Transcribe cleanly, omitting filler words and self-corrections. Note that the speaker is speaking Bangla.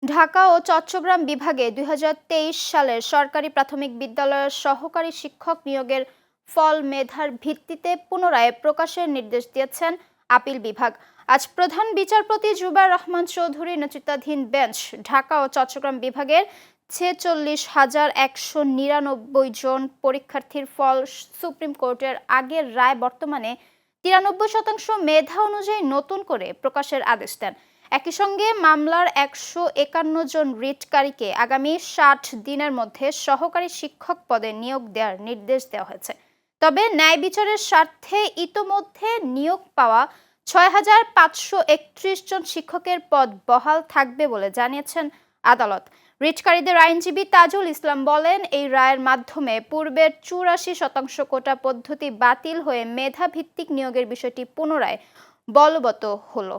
ঢাকা ও চট্টগ্রাম বিভাগে ২০২৩ সালের সরকারি প্রাথমিক বিদ্যালয়ের সহকারী শিক্ষক নিয়োগের ফল মেধার ভিত্তিতে পুনরায় প্রকাশের নির্দেশ দিয়েছেন আপিল বিভাগ। আজ প্রধান বিচারপতি জুবায়ের রহমান চৌধুরী নেতৃত্বাধীন বেঞ্চ ঢাকা ও চট্টগ্রাম বিভাগের ৪৬,১৯৯ জন পরীক্ষার্থীর ফল সুপ্রিম কোর্টের আগের রায় বর্তমানে ৯৩% মেধা অনুযায়ী নতুন করে প্রকাশের আদেশ দেন। একই সঙ্গে মামলার ১৫১ জন রিটকারীকে আগামী ৬০ দিনের মধ্যে সহকারী শিক্ষক পদে নিয়োগ দেওয়ার নির্দেশ দেওয়া হয়েছে। তবে ন্যায় বিচারের স্বার্থে ইতোমধ্যে নিয়োগ পাওয়া ৬,৫৩১ জন শিক্ষকের পদ বহাল থাকবে বলে জানিয়েছেন আদালত। রিটকারীদের আইনজীবী তাজুল ইসলাম বলেন, এই রায়ের মাধ্যমে পূর্বের ৮৪% কোটা পদ্ধতি বাতিল হয়ে মেধাভিত্তিক নিয়োগের বিষয়টি পুনরায় বলবৎ হলো।